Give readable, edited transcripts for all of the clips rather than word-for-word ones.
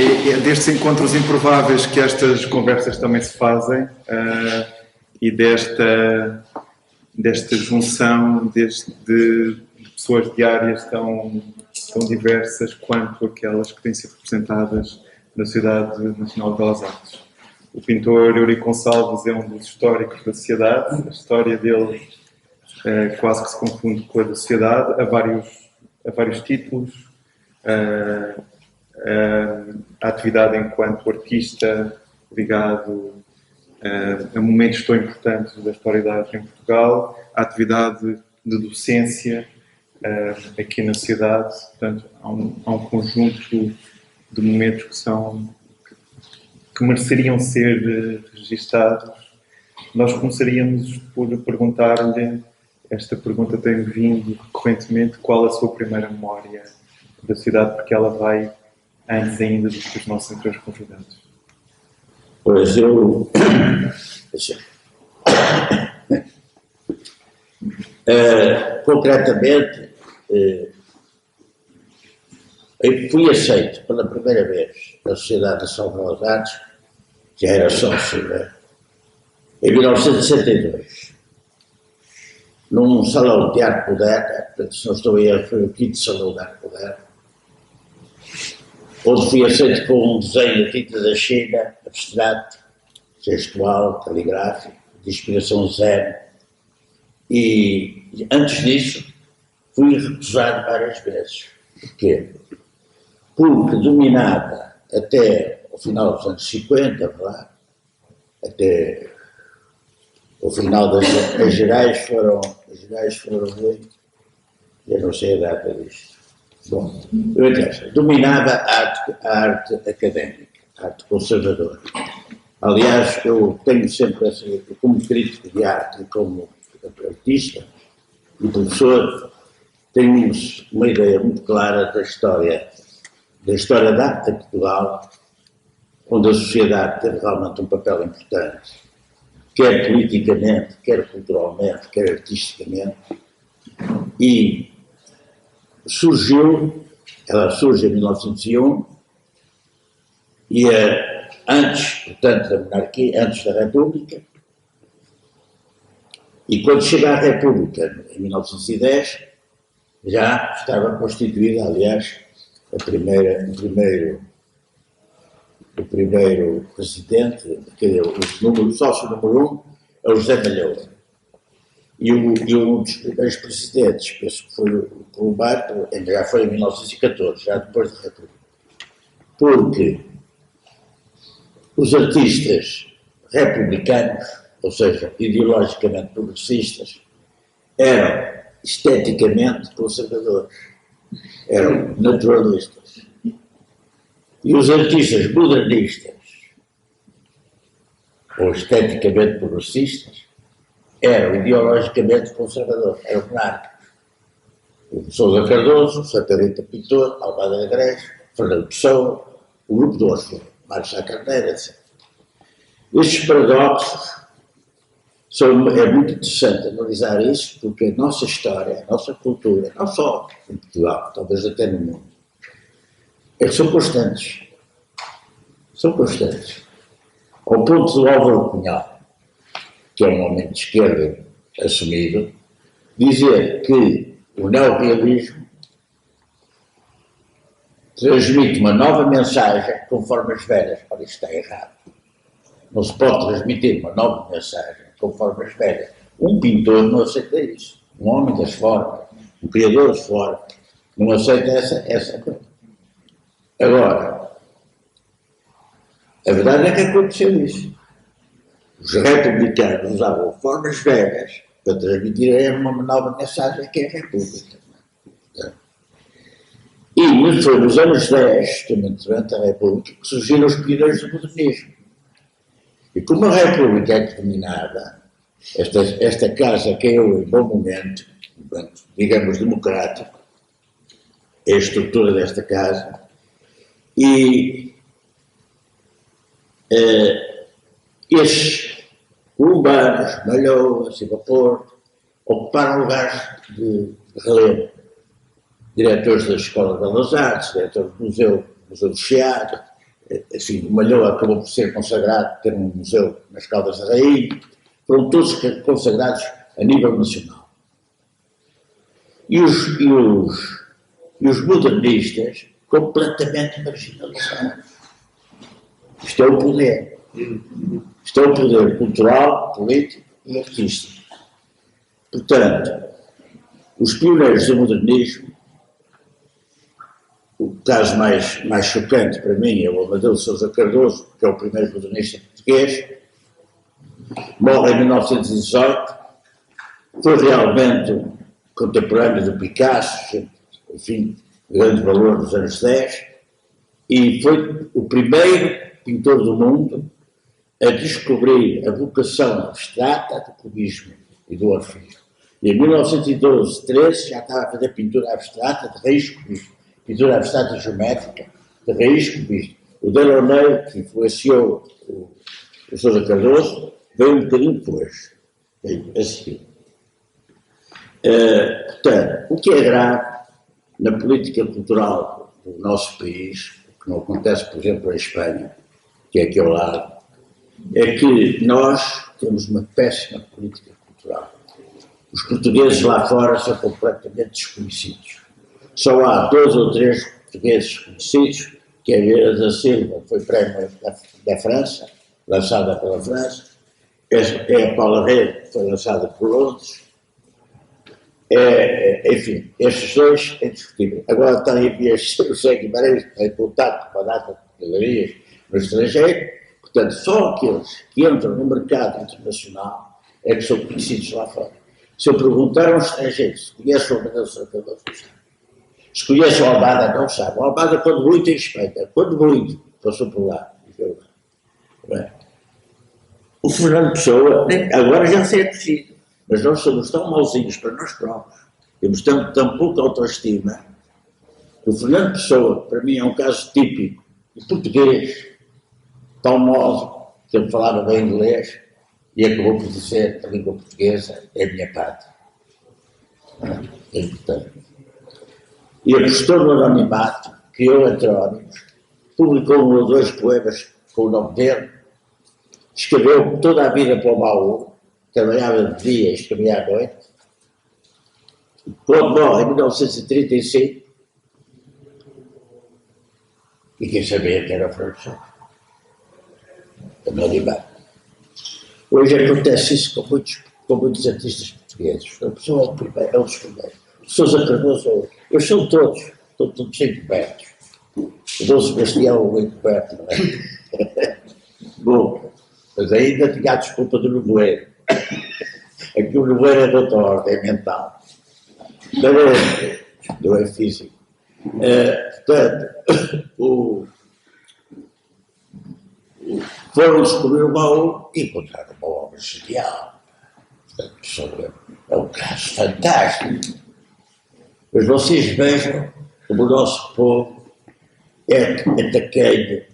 é destes encontros improváveis que estas conversas também se fazem, e desta junção de pessoas de áreas tão diversas quanto aquelas que têm sido representadas na Sociedade Nacional de Belas Artes. O pintor Eurico Gonçalves é um dos históricos da sociedade. A história dele quase que se confunde com a da sociedade, a vários títulos. A atividade enquanto artista ligado a momentos tão importantes da história da arte em Portugal, a atividade de docência aqui na cidade. Portanto, há um conjunto de momentos que mereceriam ser registados. Nós começaríamos por perguntar-lhe, esta pergunta tem vindo recorrentemente, qual a sua primeira memória da cidade, porque ela vai antes ainda do que os nossos anteriores convidados. Pois eu... concretamente, eu fui aceito pela primeira vez na Sociedade Nacional de Belas Artes, que era sócio, né? Em 1962, num salão de arte moderna, portanto, se não estou a erro, foi o quinto salão de arte moderna, onde fui aceito com um desenho a tinta da China, abstrato, gestual, caligráfico, de inspiração zen. E antes disso, fui recusado várias vezes. Porquê? Porque dominava até o final dos anos 50, lá, até o final das gerais foram eu não sei a data disto. Bom, dominava a arte académica, a arte conservadora. Aliás, eu tenho sempre, como crítico de arte e como artista e professor, tenho uma ideia muito clara da história da arte em Portugal, onde a sociedade teve realmente um papel importante, quer politicamente, quer culturalmente, quer artisticamente, e ela surge em 1901, e antes, portanto, da monarquia, antes da República, e quando chega à República, em 1910, já estava constituída, aliás, o primeiro presidente, o sócio número 1, é o José Malhoa. E um dos primeiros presidentes, penso que foi o Colombar, já foi em 1914, já depois da República. Porque os artistas republicanos, ou seja, ideologicamente progressistas, eram esteticamente conservadores, eram naturalistas. E os artistas modernistas, ou esteticamente progressistas, eram ideologicamente conservadores, eram monárquicos. O Sousa Cardoso, Santa Rita Pintor, Almada Negreiros, Fernando Pessoa, o grupo do Oslo, Mário Sá Carneiro, etc. Estes paradoxos é muito interessante analisar isso, porque a nossa história, a nossa cultura, não só em Portugal, talvez até no mundo, são constantes. São constantes. Ao ponto do Álvaro Cunhal, que é um homem de esquerda assumido, dizer que o neorrealismo transmite uma nova mensagem com formas velhas. Ora, isto está errado. Não se pode transmitir uma nova mensagem com formas velhas. Um pintor não aceita isso. Um homem das formas, um criador de formas, não aceita essa coisa. Agora, a verdade é que aconteceu isso. Os republicanos usavam formas velhas para transmitir uma nova mensagem que é a República. E foi nos anos 10, justamente durante a República, que surgiram os pioneiros do modernismo. E como a República é que dominava esta casa caiu em bom momento, digamos, democrático, é a estrutura desta casa, e estes urbanos, Malhoa, Silva Porto, ocuparam lugares de relevo. Diretores da Escola de Belas Artes, diretor do Museu do Chiado, Assim, o Malhoa acabou por ser consagrado, ter um museu nas Caldas da Rainha, foram todos consagrados a nível nacional. E os modernistas completamente marginalizados. Isto é o poder. Isto é o poder cultural, político e artístico. Portanto, os pioneiros do modernismo, o caso mais chocante para mim é o Amadeu de Sousa Cardoso, que é o primeiro modernista português, morre em 1918, foi realmente contemporâneo do Picasso, enfim, grande valor dos anos 10, e foi o primeiro pintor do mundo a descobrir a vocação abstrata do cubismo e do orfismo. E em 1912, 13, já estava a fazer pintura abstrata de raiz cubismo, pintura abstrata geométrica de raiz cubismo. O Delaunay, que influenciou o Sousa Cardoso, veio um bocadinho depois, a seguir. Portanto, o que é grave na política cultural do nosso país, o que não acontece, por exemplo, em Espanha, que é aqui ao lado, é que nós temos uma péssima política cultural. Os portugueses lá fora são completamente desconhecidos. Só há 2 ou 3 portugueses conhecidos, que é a Vieira da Silva, que foi prémio da França, lançada pela França, é a Paula Rede, que foi lançada por Londres. Enfim, estes dois é discutível. Agora está aí o José Guimarães em contato com a data de galerias no estrangeiro, portanto, só aqueles que entram no mercado internacional é que são conhecidos lá fora. Se eu perguntar a um estrangeiro se conhece o Amadeu de Sousa Cardoso, não sabe. Se conhece o Almada, não sabe. O Almada, quando muito, em Espanha, quando muito, passou por lá. O Fernando Pessoa, agora já se é conhecido, mas nós somos tão mauzinhos para nós próprios, temos tão pouca autoestima. O Fernando Pessoa, para mim, é um caso típico de português, tal modo que ele falava bem inglês e acabou por dizer a língua portuguesa é a minha pátria. É importante. E apostou no anonimato, criou heterónimos, publicou 1 ou 2 poemas com o nome dele, escreveu toda a vida para o baú, trabalhava de dia e escrevia à noite. Quando morre em 1935, e quem sabia que era o Fernando Pessoa? Anonimato. Hoje acontece isso com muitos artistas portugueses. A pessoa é um dos primeiros. Sousa Cardoso, eles são todos encobertos. O Dom Sebastião é encoberto, não é? Bom, mas ainda tinha a desculpa do Nevoeiro. Aqui o Nevoeiro é de outra ordem mental. Não é físico. Portanto, foram descobrir o baú e encontraram uma obra genial. Portanto, é um caso fantástico. Mas vocês vejam como o nosso povo é tacanho,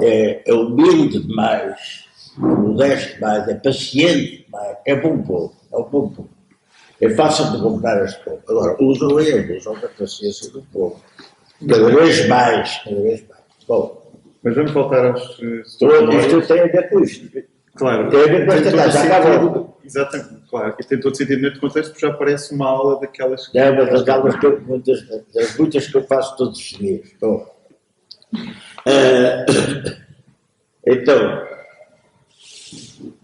é humilde demais, é modesto demais, é paciente demais, é bom povo, é um bom povo. É fácil de comprar este povo. Agora, usam a paciência do povo. Cada vez mais. Bom, mas vamos voltar aos... Isto tem a ver com isto. Claro. Tem a ver com esta casa. Já acabou. Exatamente, claro. E tem todo sentido neste contexto, porque já parece uma aula daquelas... É uma das aulas das muitas que eu faço todos os dias. Bom. Então,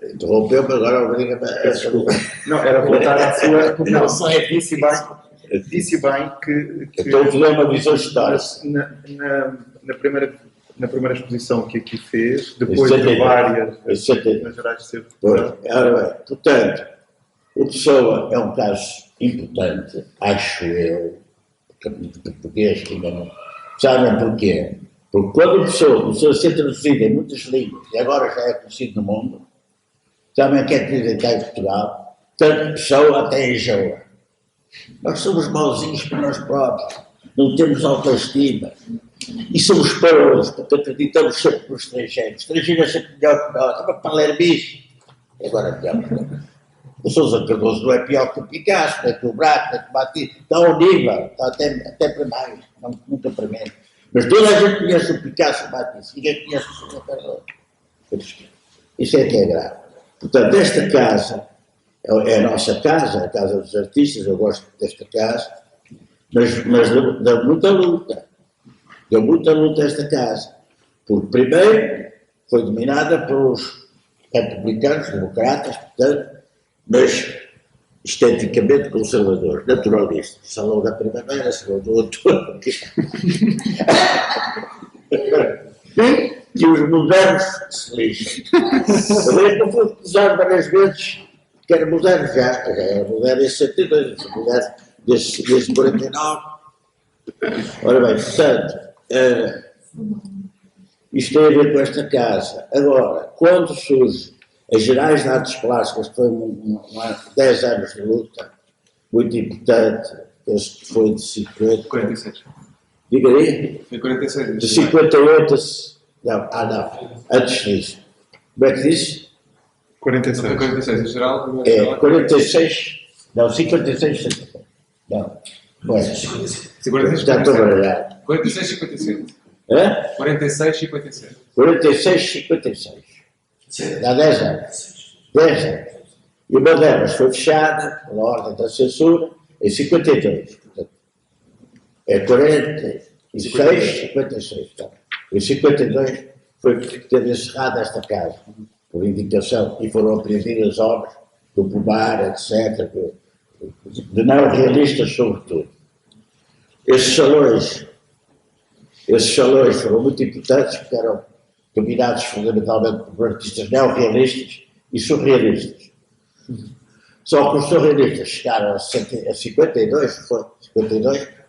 interrompeu-me agora, obriga-me a... Desculpa. Não, era voltar à sua... Não, só é disse bem que Então, vou dar uma visão histórica. Na primeira exposição que aqui fez, depois de várias nas Gerais de Ser. Ora bem, portanto, o Pessoa é um caso importante, acho eu, porque muito português que ainda não sabem porquê. Porque quando o Pessoa começou a ser traduzido em muitas línguas e agora já é conhecido no mundo, sabem o que é que dizem cá em Portugal? Tanto Pessoa até enjoa. Nós somos mauzinhos para nós próprios, não temos autoestima. E somos parolhos, porque acreditamos sempre no estrangeiro. O estrangeiro é sempre melhor que nós. É uma palermice. E agora é melhor que nós. O Sousa Cardoso não é pior que o Picasso, não é que o Braque, não é que o Batista. Está ao nível, está até para mais. Nunca para menos. Mas toda a gente conhece o Picasso, Matisse, ninguém conhece o Sousa Cardoso. Isso é que é grave. Portanto, esta casa é a nossa casa, a casa dos artistas, eu gosto desta casa, mas deu muita luta. Deu muita luta esta casa. Porque, primeiro, foi dominada pelos republicanos, democratas, portanto, mas esteticamente conservadores, naturalistas. Salão da Primavera, Salão do Outono. E os modernos se lixam. Também não foi acusado várias vezes que era moderno, já era moderno em 72, era moderno desde 49. Ora bem, portanto, isto tem a ver com esta casa. Agora, quando surge as Gerais de Artes Plásticas, que foi 10 anos de luta, muito importante, este foi de 50... 46. Diga aí. Foi 46. De 58 não, antes disso. Como é que diz? 46. Foi 46 em geral. É, 46, não, 56, não, não é. 56, Já estou baralhado. 46, 57. Hã? 46, 57. 46, 56. Dá 10 anos. 10 anos. E uma delas foi fechada pela ordem da censura em 52. Portanto, é 46, 56. Então. Em 52 foi que teve encerrada esta casa, por indicação, e foram apreendidas as obras do Pomar, etc., de neorrealistas sobretudo. Esses salões foram muito importantes porque eram dominados fundamentalmente por artistas neorrealistas e surrealistas. Só que os surrealistas chegaram a 52,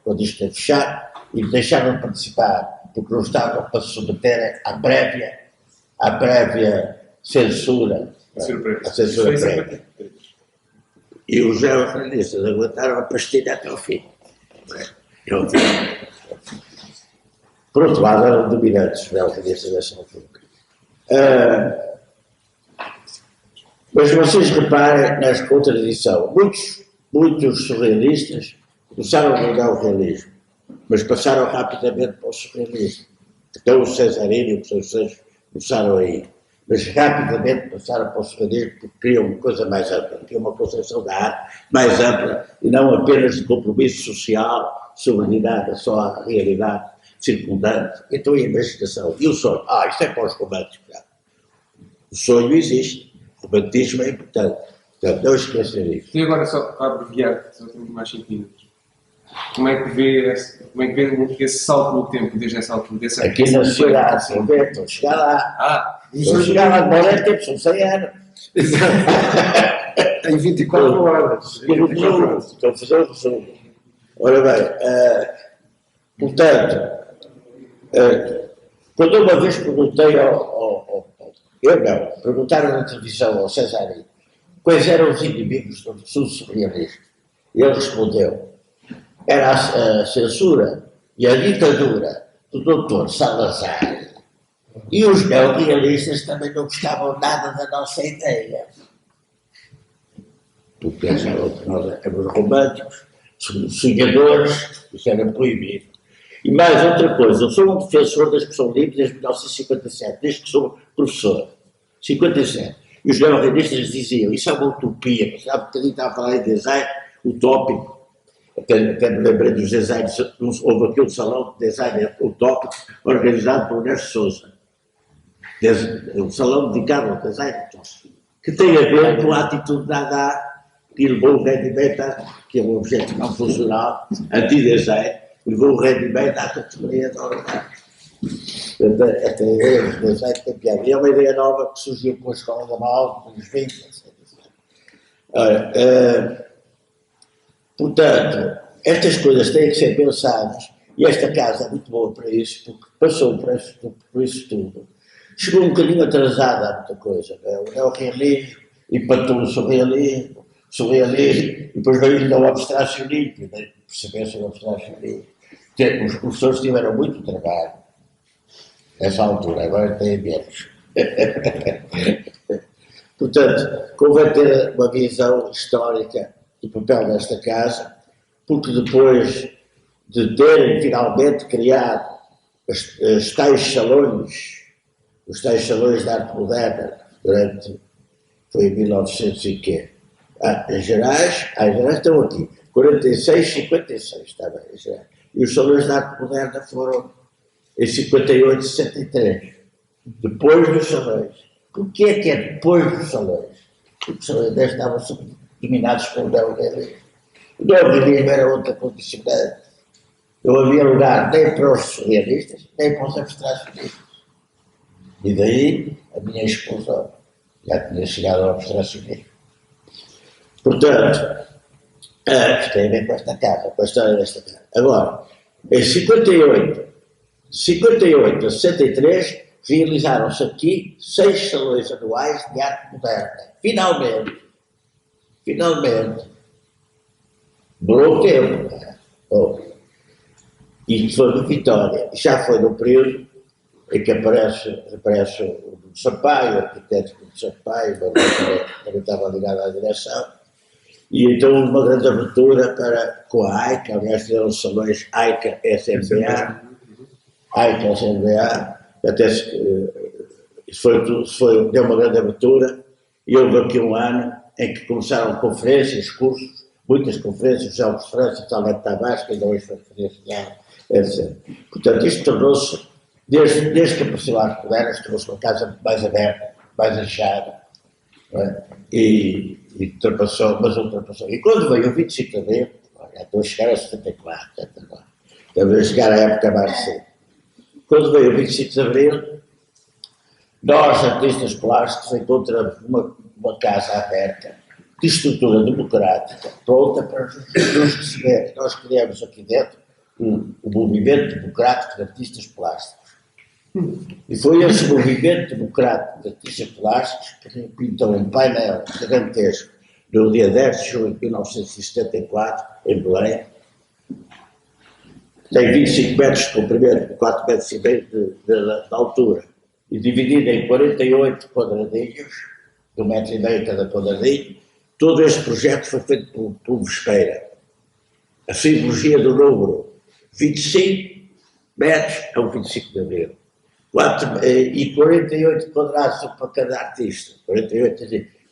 quando isto é fechado, e deixaram de participar porque não estavam para se submeterem à prévia censura, a censura prévia. E os neorrealistas aguentaram a pastilha até ao fim. Por outro lado, eram dominantes os neorrealistas dessa altura. Mas vocês reparem nesta contradição. Muitos surrealistas começaram no neorrealismo, mas passaram rapidamente para o surrealismo. Então o Cesarini e o Pessoa Santos começaram aí, mas rapidamente passaram para o surrealismo porque queriam uma coisa mais ampla, queriam uma concepção da arte mais ampla e não apenas de compromisso social, subordinada só à realidade circundante. Então a imaginação e o sonho. Isto é para os românticos. O sonho existe, o romantismo é importante. Portanto, não esqueçam isso. E agora, só para abreviar, só temos mais 5 minutos. Como é que vê esse salto no tempo, desde essa altura? Aqui na sociedade, estou a chegar lá. Estou a chegar lá demora é tempo, são 100 anos. Em 24 horas. Estou a fazer o resumo. Ora bem, portanto, quando uma vez perguntei perguntaram na televisão ao Cesarini quais eram os inimigos do surrealismo. E ele respondeu: era a censura e a ditadura do Dr. Salazar. E os neorrealistas também não gostavam nada da nossa ideia. Porque pensavam que nós éramos românticos, sonhadores, isso era proibido. E mais outra coisa, eu sou um defensor da expressão livre desde 1957, desde que sou professor. 57. E os neorrealistas diziam: isso é uma utopia. Há bocadinho estava a falar em design utópico. Até me lembrei dos designs, houve aquele salão de design utópico organizado por Ernesto Sousa. Um salão dedicado ao design utópico, que tem a ver com a atitude da que levou o rendimento, que é um objeto não funcional, anti-design, levou o rendimento à categoria da ordenada. Esta ideia do design tem piada. E é uma ideia nova que surgiu com a Escola da Mal, nos 20, etc. Portanto, estas coisas têm que ser pensadas, e esta casa é muito boa para isso, porque passou por isso tudo. Chegou um bocadinho atrasada a muita coisa, não é? O neorrealismo, empatou o surrealismo, e depois veio ainda o abstracionismo, percebesse o abstracionismo. Os professores tiveram muito trabalho nessa altura, agora têm menos. Portanto, convém ter uma visão histórica do papel desta casa, porque depois de terem finalmente criado os tais salões de arte moderna, foi em 1900 e quê? As Gerais estão aqui, 46, 56, está bem, as Gerais. E os salões de arte moderna foram em 58, 63, depois dos salões. Porquê é que é depois dos salões? Porque os salões estavam dominados pelo neorrealismo. O neorrealismo era outra condicionante. Não havia lugar nem para os surrealistas, nem para os abstracionistas. E daí a minha explosão. Já tinha chegado ao abstracionismo. Portanto, isto tem a ver com esta casa, com a história desta casa. Agora, em 58 a 63, realizaram-se aqui 6 salões anuais de arte moderna. Finalmente. Durou tempo. E foi de Vitória. Já foi no período em que aparece o Bruno Sampaio, o arquiteto Bruno Sampaio, também estava ligado à direção. E então uma grande abertura com a AICA, aliás, fizeram os salões AICA-SMBA, até deu uma grande abertura, e houve aqui um ano em que começaram conferências, cursos, muitas conferências, já houve França, Salete Tavares, que ainda hoje foi referenciado, etc. Portanto, isto tornou-se, desde que apareceu a arte moderna, tornou-se uma casa mais aberta, mais achada, e ultrapassou. E quando veio o 25 de Abril, já estou a chegar a 74, estamos a chegar à época mais cedo. Quando veio o 25 de Abril, nós, artistas plásticos, encontramos uma casa aberta, de estrutura democrática, pronta para nos receber. Nós criamos aqui dentro o movimento democrático de artistas plásticos. E foi esse movimento democrático de artistas plásticos que pintou um painel gigantesco no dia 10 de junho de 1974, em Belém. Tem 25 metros de comprimento, 4 metros e meio de altura, e dividido em 48 quadradinhos, de 1,5 metro cada quadradinho. Todo este projeto foi feito por Vespeira. A simbologia do número 25 metros é o 25 de Abril. E 48 quadrados para cada artista. 48,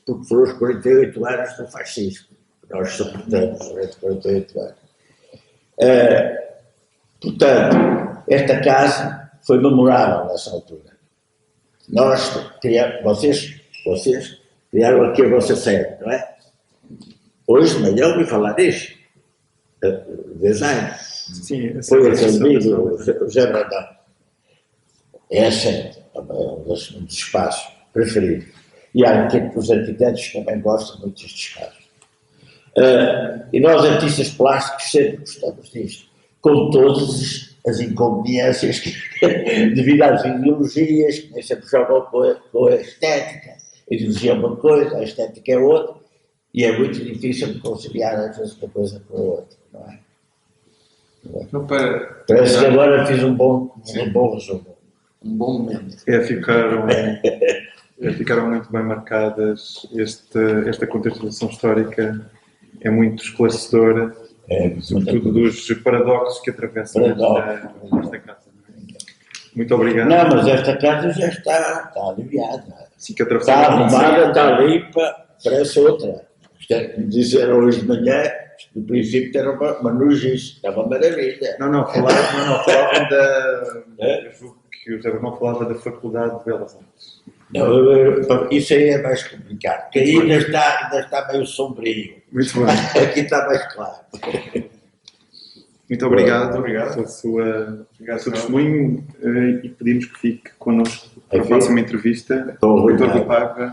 porque foram os 48 anos do fascismo. Nós suportamos durante 48 anos. Portanto, esta casa foi memorável nessa altura. Nós criamos, vocês criaram aqui a vossa sede, não é? Hoje de manhã ouvi falar disto. Design. Sim, foi aquele livro, o José Brandão. É a sede, é um dos espaços preferidos. E os arquitetos também gostam muito deste espaço. E nós, artistas plásticos, sempre gostamos disto, com todas as inconveniências devido às ideologias, que nem sempre jogam com a estética. A ideologia é uma coisa, a estética é outra, e é muito difícil de conciliar às vezes uma coisa com a outra, não é? Então, parece que agora fiz um bom resumo, um bom momento. Ficaram muito bem marcadas. Esta contextualização histórica é muito esclarecedora, sobretudo dos paradoxos que atravessam esta casa. Muito obrigado. Não, mas esta casa já está aliviada. Sim, que está arrumada, está limpa, parece outra. Me disseram hoje de manhã, no princípio era uma nojice, estava uma maravilha. Falavam da... Eu julgo que o José Brandão falava da Faculdade de Belas Artes. Não, isso aí é mais complicado, porque aí ainda está meio sombrio. Muito bem. Aqui está mais claro. Muito obrigado pelo seu testemunho e pedimos que fique connosco para a próxima entrevista. Com o Rui Vitor do Paiva